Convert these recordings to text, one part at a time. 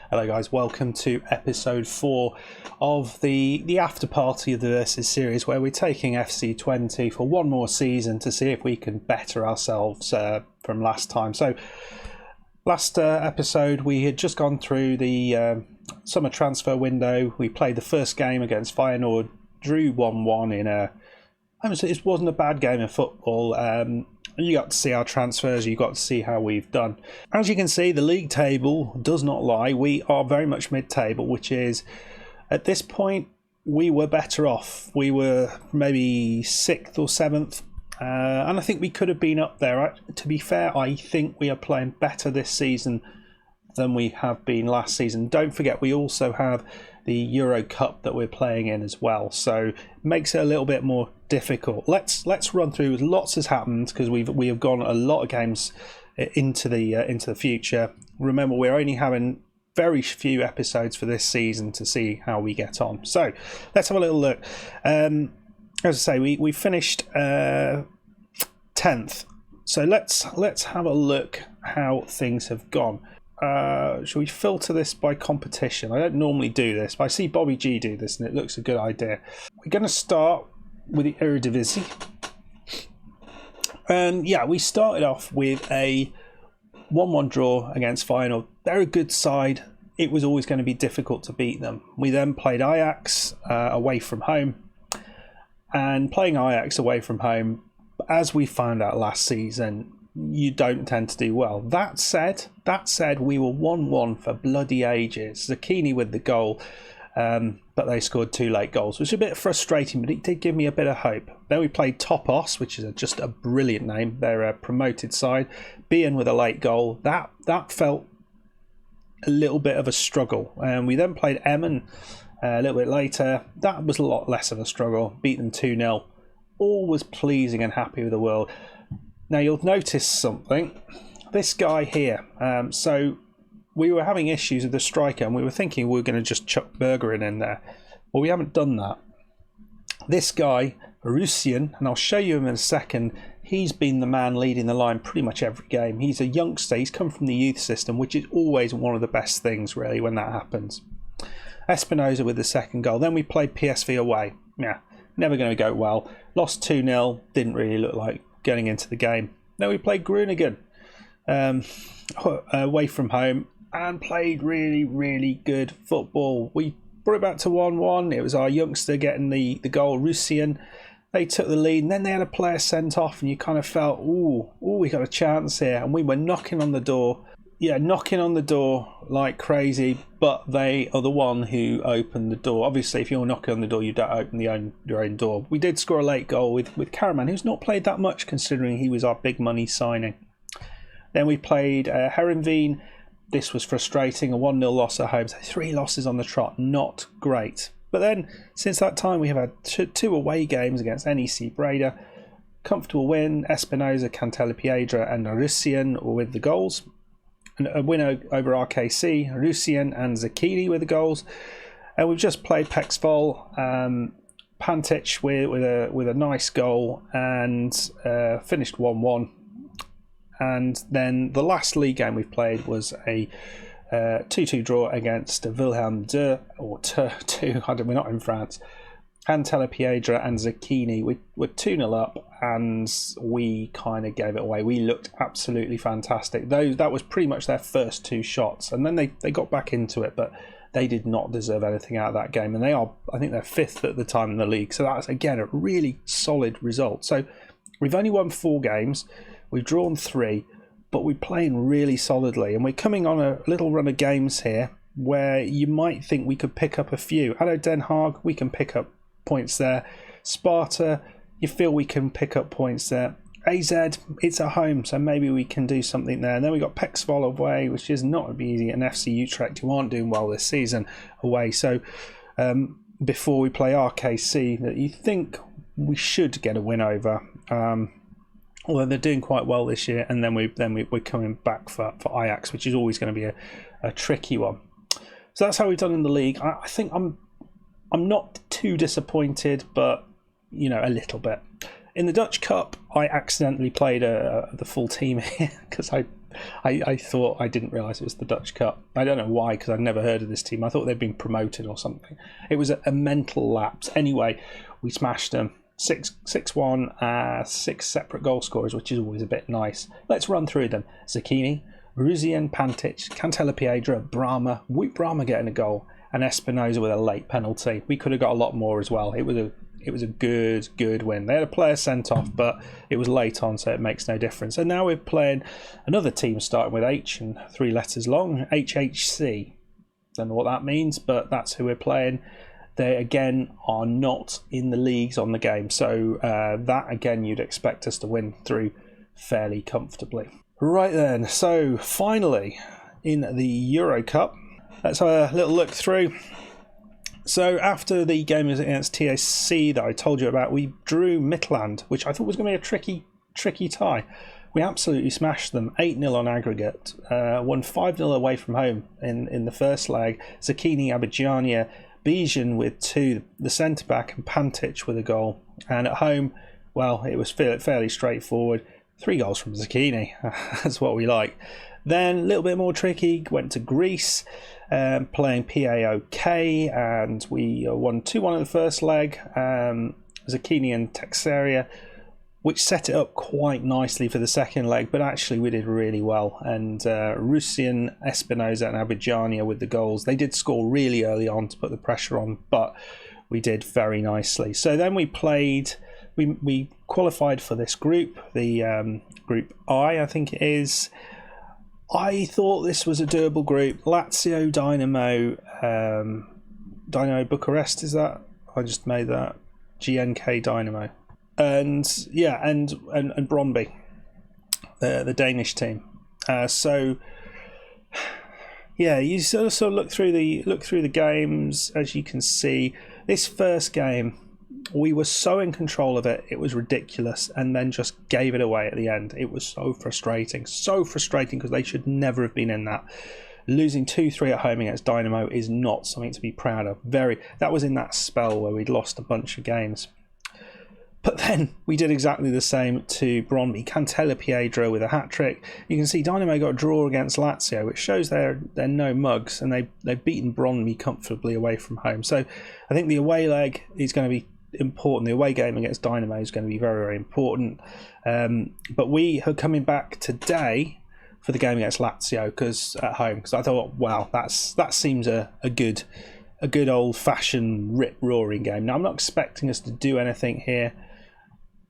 Hello guys, welcome to episode 4 of the Afterparty of the Versus series, where we're taking FC20 for one more season to see if we can better ourselves from last time. So last episode we had just gone through the summer transfer window. We played the first game against Feyenoord, drew 1-1 in it wasn't a bad game of football. You got to see our transfers, you got to see how we've done. As you can see, the league table does not lie. We are very much mid-table, which is, at this point, we were better off. We were maybe 6th or 7th, and I think we could have been up there. To be fair, I think we are playing better this season than we have been last season. Don't forget, we also have the Euro Cup that we're playing in as well, so it makes it a little bit more difficult. Let's run through. Lots has happened because we have gone a lot of games into the future. Remember, we're only having very few episodes for this season to see how we get on. So let's have a little look. As I say, we finished 10th. So let's have a look how things have gone. Shall we filter this by competition? I don't normally do this, but I see Bobby G do this and it looks a good idea. We're going to start with the Eredivisie. And yeah, we started off with a 1-1 draw against Feyenoord. They're a good side. It was always going to be difficult to beat them. We then played Ajax away from home. And playing Ajax away from home, as we found out last season, you don't tend to do well. That said, we were 1-1 for bloody ages. Zucchini with the goal, but they scored 2 late goals, which is a bit frustrating, but it did give me a bit of hope. Then we played Topos, which is just a brilliant name. They're a promoted side. Bien with a late goal. That felt a little bit of a struggle. We then played Emmen a little bit later. That was a lot less of a struggle. Beat them 2-0. All was pleasing and happy with the world. Now you'll notice something. This guy here. So we were having issues with the striker and we were thinking we were going to just chuck Bergerin in there. Well, we haven't done that. This guy, Russian, and I'll show you him in a second, he's been the man leading the line pretty much every game. He's a youngster. He's come from the youth system, which is always one of the best things, really, when that happens. Espinosa with the second goal. Then we played PSV away. Yeah, never going to go well. Lost 2-0. Didn't really look like getting into the game. Then we played Groningen away from home and played really, really good football. We brought it back to 1-1. It was our youngster getting the goal, Russian. They took the lead and then they had a player sent off and you kind of felt, ooh, we got a chance here. And we were knocking on the door. Yeah, knocking on the door like crazy, but they are the one who opened the door. Obviously, if you're knocking on the door, you don't open your own door. We did score a late goal with Karaman, who's not played that much considering he was our big money signing. Then we played Herenveen. This was frustrating, a 1-0 loss at home. So 3 losses on the trot, not great. But then, since that time, we have had 2 away games against NEC Breda. Comfortable win, Espinosa, Cantalipiedra and Russian with the goals. A winner over RKC, Russian and Zucchini with the goals. And we've just played Pexvol, Pantic with a nice goal and finished 1-1. And then the last league game we've played was a 2-2 draw against Wilhelm II, or 2, we're not in France. Cantalipiedra and Zucchini, we were 2-0 up and we kind of gave it away. We looked absolutely fantastic. That was pretty much their first 2 shots. And then they got back into it, but they did not deserve anything out of that game. And I think they're 5th at the time in the league. So that's, again, a really solid result. So we've only won 4 games. We've drawn 3, but we're playing really solidly. And we're coming on a little run of games here where you might think we could pick up a few. ADO Den Haag, we can pick up points there. Sparta, you feel we can pick up points there. AZ, it's at home, so maybe we can do something there. And then we got Pexvol away, which is not going to be easy, and FC Utrecht, who aren't doing well this season, away. So before we play RKC, that you think we should get a win over. Although they're doing quite well this year, and then we're coming back for Ajax, which is always going to be a tricky one. So that's how we've done in the league. I think I'm not too disappointed, but a little bit. In the Dutch Cup, I accidentally played the full team here because I I thought, I didn't realise it was the Dutch Cup. I don't know why, because I'd never heard of this team. I thought they'd been promoted or something. It was a mental lapse. Anyway, we smashed them 6-1, 6 separate goal scorers, which is always a bit nice. Let's run through them. Zucchini, Ruzian, Pantic, Cantella-Piedra, Brahma, Wout Brahma getting a goal, and Espinosa with a late penalty. We could have got a lot more as well. It was a good win. They had a player sent off, but it was late on, so it makes no difference. And now we're playing another team starting with H and 3 letters long, HHC. Don't know what that means, but that's who we're playing. They, again, are not in the leagues on the game. So that, again, you'd expect us to win through fairly comfortably. Right then, so finally, in the Euro Cup, let's have a little look through. So after the game against TAC that I told you about, we drew Midland, which I thought was going to be a tricky tie. We absolutely smashed them, 8-0 on aggregate. Won 5-0 away from home in the first leg. Zucchini, Abidjania, Bijan with 2, the centre-back, and Pantic with a goal. And at home, well, it was fairly straightforward. 3 goals from Zucchini. That's what we like. Then a little bit more tricky, went to Greece, playing PAOK, and we won 2-1 in the first leg. Zucchini and Texeria, which set it up quite nicely for the second leg, but actually we did really well. And Rusian, Espinosa and Abidjania with the goals. They did score really early on to put the pressure on, but we did very nicely. So then we played, we qualified for this group, the Group I think it is. I thought this was a doable group. Lazio, Dynamo, Dynamo Bucharest, is that? I just made that. GNK Dynamo. And yeah, and Brøndby, the Danish team. So yeah, you sort of look through the games. As you can see, this first game, we were so in control of it, it was ridiculous, and then just gave it away at the end. It was so frustrating because they should never have been in that. Losing 2-3 at home against Dynamo is not something to be proud of. That was in that spell where we'd lost a bunch of games. But then we did exactly the same to Brøndby. Cantella-Piedra with a hat-trick. You can see Dynamo got a draw against Lazio, which shows they're no mugs, and they've beaten Brøndby comfortably away from home. So I think the away leg is going to be important. The away game against Dynamo is going to be very, very important. But we are coming back today for the game against Lazio at home, because I thought, wow, that seems a good old-fashioned rip-roaring game. Now, I'm not expecting us to do anything here,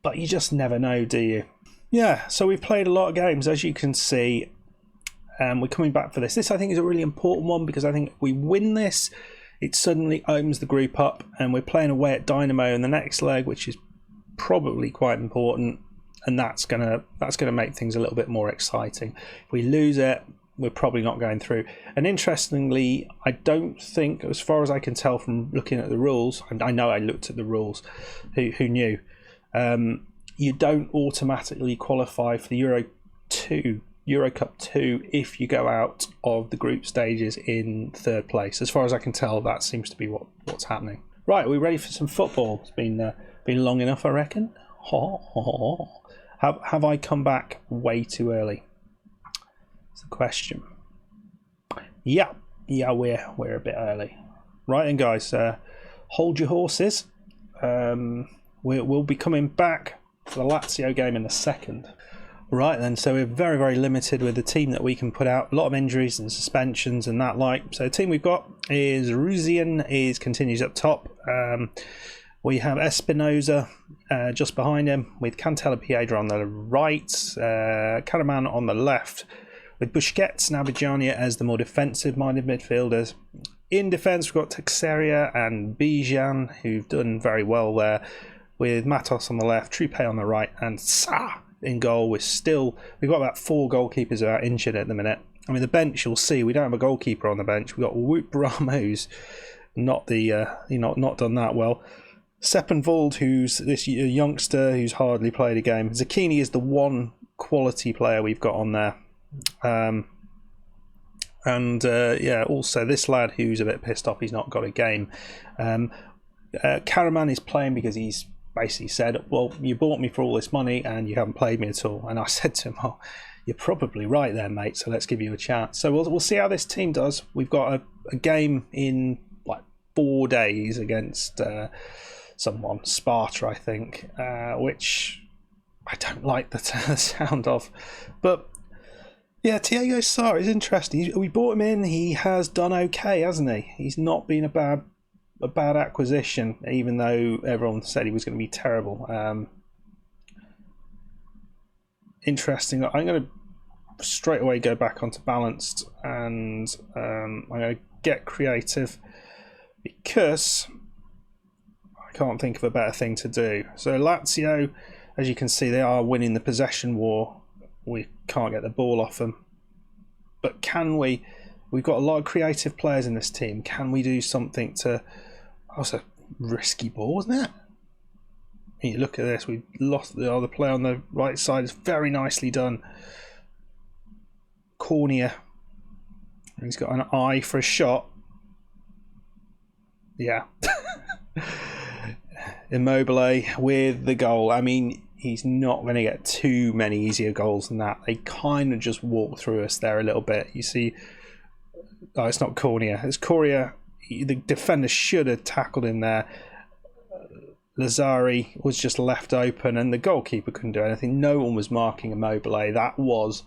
but you just never know, do you? Yeah, so we've played a lot of games, as you can see. We're coming back for this. This, I think, is a really important one, because I think if we win this, it suddenly opens the group up, and we're playing away at Dynamo in the next leg, which is probably quite important, and that's gonna make things a little bit more exciting. If we lose it, we're probably not going through. And interestingly, I don't think, as far as I can tell from looking at the rules, and I know I looked at the rules, who knew, you don't automatically qualify for the Euro Cup 2 if you go out of the group stages in 3rd place. As far as I can tell, that seems to be what's happening. Right, are we ready for some football? It's been long enough, I reckon. Have I come back way too early? That's the question. Yeah, we're a bit early. Right then, guys, hold your horses. We'll be coming back for the Lazio game in a second. Right then, so we're very, very limited with the team that we can put out. A lot of injuries and suspensions and that like. So the team we've got is Rusian continues up top. We have Espinosa just behind him, with Cantella-Piedra on the right, Karaman on the left, with Busquets and Abidjania as the more defensive-minded midfielders. In defence, we've got Texeria and Bijan, who've done very well there, with Matos on the left, Trupe on the right, and Sa in goal. We've got about 4 goalkeepers out injured at the minute. I mean, the bench, you'll see, we don't have a goalkeeper on the bench. We've got Wout Brahma, who's not done that well. Seppenvold, who's this youngster who's hardly played a game. Zucchini is the one quality player we've got on there. Also this lad who's a bit pissed off he's not got a game. Karaman is playing because he's basically said, well, you bought me for all this money and you haven't played me at all. And I said to him, oh, You're probably right there, mate. So let's give you a chance. So we'll see how this team does. We've got a game in like 4 days against someone, Sparta, I think, which I don't like the sound of. But yeah, Thiago Sarr is interesting. We bought him in. He has done okay, hasn't he? He's not been a bad acquisition, even though everyone said he was going to be terrible. Interesting. I'm going to straight away go back onto balanced, and I'm going to get creative because I can't think of a better thing to do. So Lazio, as you can see, they are winning the possession war. We can't get the ball off them. But can we? We've got a lot of creative players in this team. Can we do something to... That's a risky ball, isn't it? You look at this. We lost the other player on the right side. It's very nicely done. Cornea. He's got an eye for a shot. Yeah. Immobile with the goal. I mean, he's not going to get too many easier goals than that. They kind of just walk through us there a little bit. You see, oh, it's not Cornea. It's Correa. The defender should have tackled him there. Lazari was just left open and the goalkeeper couldn't do anything. No one was marking Immobile. That was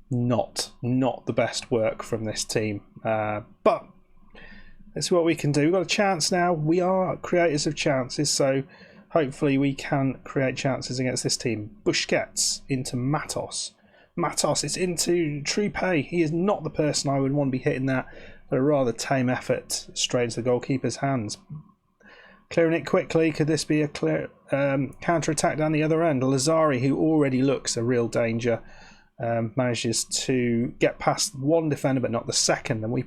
not the best work from this team. But that's what we can do. We've got a chance now. We are creators of chances, so hopefully we can create chances against this team. Busquets into Matos. Matos, it's into Trupe. He is not the person I would want to be hitting that, but a rather tame effort straight into the goalkeeper's hands. Clearing it quickly. Could this be a clear counter-attack down the other end? Lazari, who already looks a real danger, manages to get past one defender but not the second, and we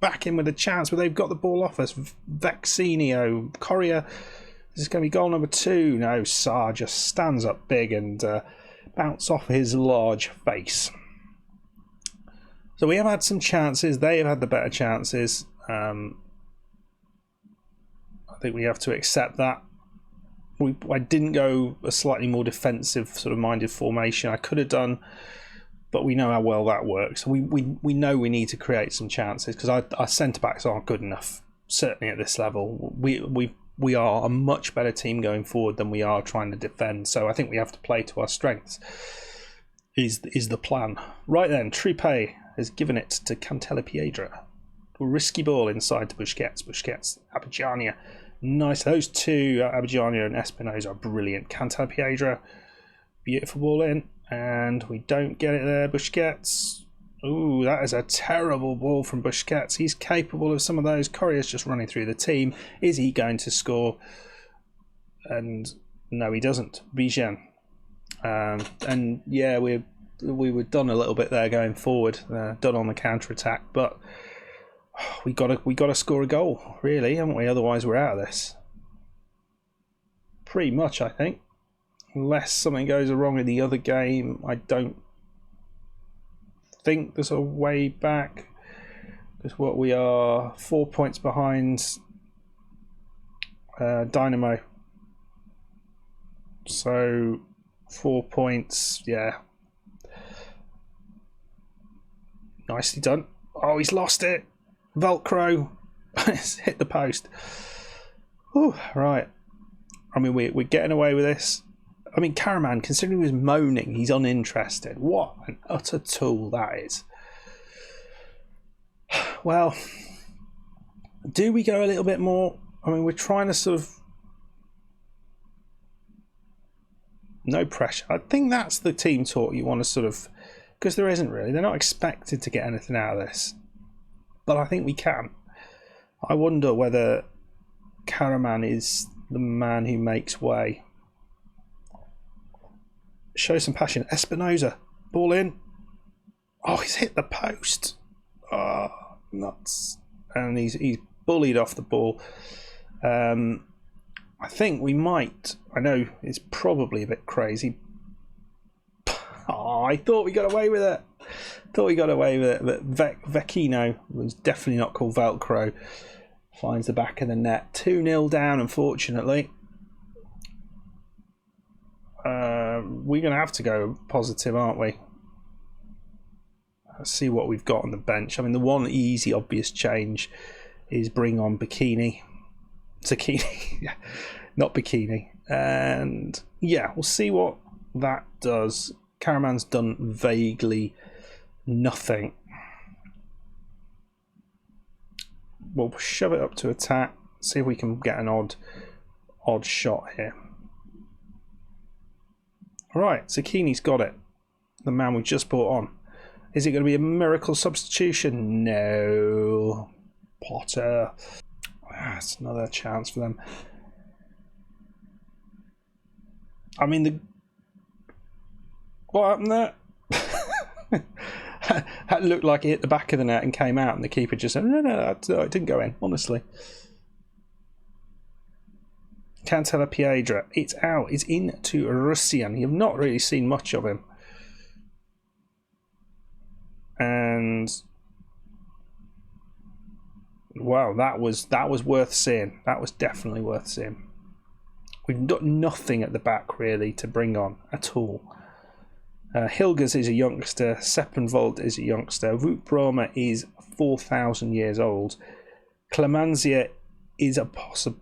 back in with a chance, but they've got the ball off us. Vecchino, Correa. This is going to be goal number 2. No, Sarr just stands up big and bounce off his large face. So we have had some chances. They have had the better chances. I think we have to accept that. I didn't go a slightly more defensive sort of minded formation. I could have done, but we know how well that works. We know we need to create some chances because our centre backs aren't good enough. Certainly at this level, we are a much better team going forward than we are trying to defend. So I think we have to play to our strengths. Is the plan. Right then, Trupe has given it to Cantalepiedra. Risky ball inside to Busquets. Abidjania. Nice. Those two, Abidjania and Espinosa, are brilliant. Cantalepiedra. Beautiful ball in. And we don't get it there. Busquets. Ooh, that is a terrible ball from Busquets. He's capable of some of those. Correa's just running through the team. Is he going to score? And no, he doesn't. Bijan. And yeah, we were done a little bit there going forward. Done on the counter attack, but we got to score a goal, really, haven't we? Otherwise, we're out of this. Pretty much, I think. Unless something goes wrong in the other game, I don't think there's a way back. Because what we are 4 points behind Dynamo. So 4 points, yeah. Nicely done. Oh, he's lost it. Velcro. It's hit the post. Whew, right. I mean, we're getting away with this. I mean, Karaman, considering he was moaning, he's uninterested. What an utter tool that is. Well, do we go a little bit more? I mean, we're trying to sort of... No pressure. I think that's the team talk you want to sort of... Because there isn't really. They're not expected to get anything out of this. But I think we can. I wonder whether Karaman is the man who makes way. Show some passion. Espinosa. Ball in. Oh, he's hit the post. Oh, nuts. And he's bullied off the ball. I think we might... I know it's probably a bit crazy. Oh, I thought we got away with it. But Vecchino was definitely not called Velcro. Finds the back of the net. 2-0 down, unfortunately. We're going to have to go positive, aren't we? Let's see what we've got on the bench. I mean, the one easy, obvious change is bring on Zucchini. Yeah, not Bikini. And yeah, we'll see what that does. Karaman's done vaguely nothing. We'll shove it up to attack. See if we can get an odd shot here. Right, Zucchini's got it. The man we just brought on. Is it going to be a miracle substitution? No. Potter. That's another chance for them. I mean, what happened there? That looked like it hit the back of the net and came out, and the keeper just said, no, it didn't go in, honestly. Cantella Piedra. It's out. It's into Russian. You've not really seen much of him. And wow, that was worth seeing. That was definitely worth seeing. We've got nothing at the back really to bring on at all. Hilgers is a youngster. Seppenwald is a youngster. Wout Broma is 4,000 years old. Clemenza is a possible.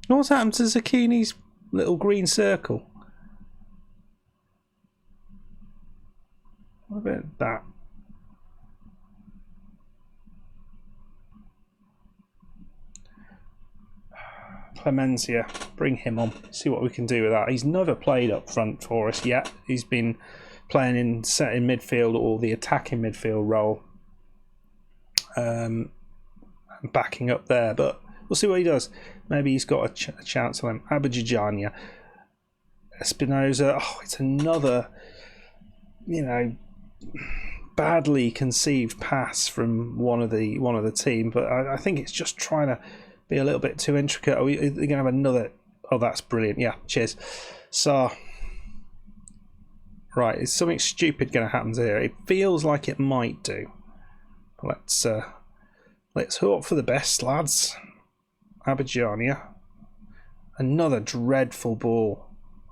What's happened to Zucchini's little green circle? What about that? Clemenza, bring him on. See what we can do with that. He's never played up front for us yet. He's been playing in midfield or the attacking midfield role, backing up there. But we'll see what he does. Maybe he's got a chance on him. Abadjania, Espinoza. Oh, it's another, badly conceived pass from one of the team. But I think it's just trying to be a little bit too intricate. Are we going to have another? Oh, that's brilliant. Yeah, cheers. So, right, is something stupid going to happen here? It feels like it might do. Let's hope for the best, lads. Abadjania. Another dreadful ball.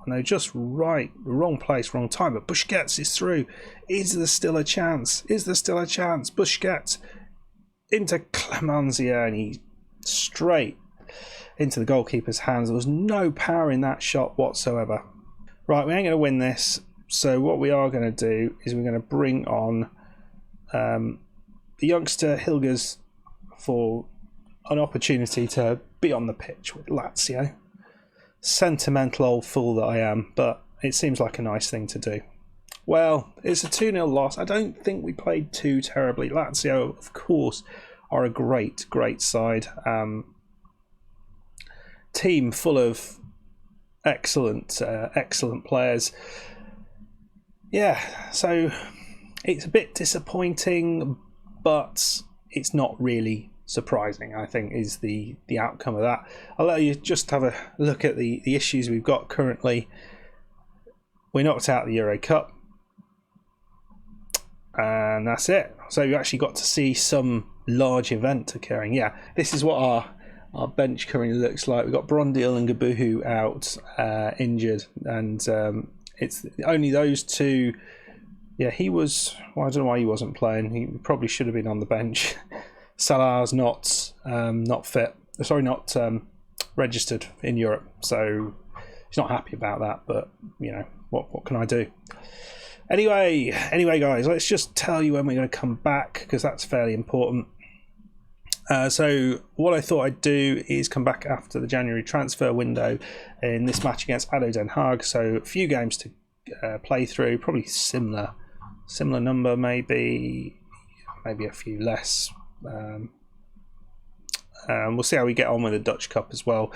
I know, just right, wrong place, wrong time. But Busquets is through. Is there still a chance? Busquets into Clemenza, and he's straight into the goalkeeper's hands. There was no power in that shot whatsoever. Right, we ain't going to win this. So what we are going to do is we're going to bring on the youngster Hilgers for an opportunity to be on the pitch with Lazio. Sentimental old fool that I am, but it seems like a nice thing to do. Well, it's a 2-0 loss. I don't think we played too terribly. Lazio, of course, are a great side. Team full of excellent players. Yeah, so it's a bit disappointing, but it's not really surprising, I think, is the outcome of that. I'll let you just have a look at the issues we've got currently. We knocked out the Euro Cup, and that's it. So we actually got to see some large event occurring. Yeah, this is what our bench currently looks like. We've got Brondil and Gabuhu out injured, and it's only those two. Yeah, he was. Well, I don't know why he wasn't playing. He probably should have been on the bench. Salah's not fit. Sorry, not registered in Europe, so he's not happy about that. But what can I do? Anyway, guys, let's just tell you when we're going to come back, because that's fairly important. So what I thought I'd do is come back after the January transfer window in this match against ADO Den Haag. So a few games to play through, probably similar number, maybe a few less. We'll see how we get on with the Dutch Cup as well.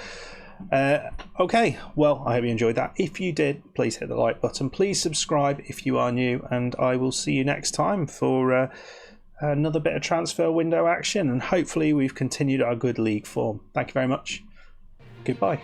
Okay, well, I hope you enjoyed that. If you did, please hit the like button. Please subscribe if you are new, and I will see you next time for another bit of transfer window action, and hopefully we've continued our good league form. Thank you very much. Goodbye.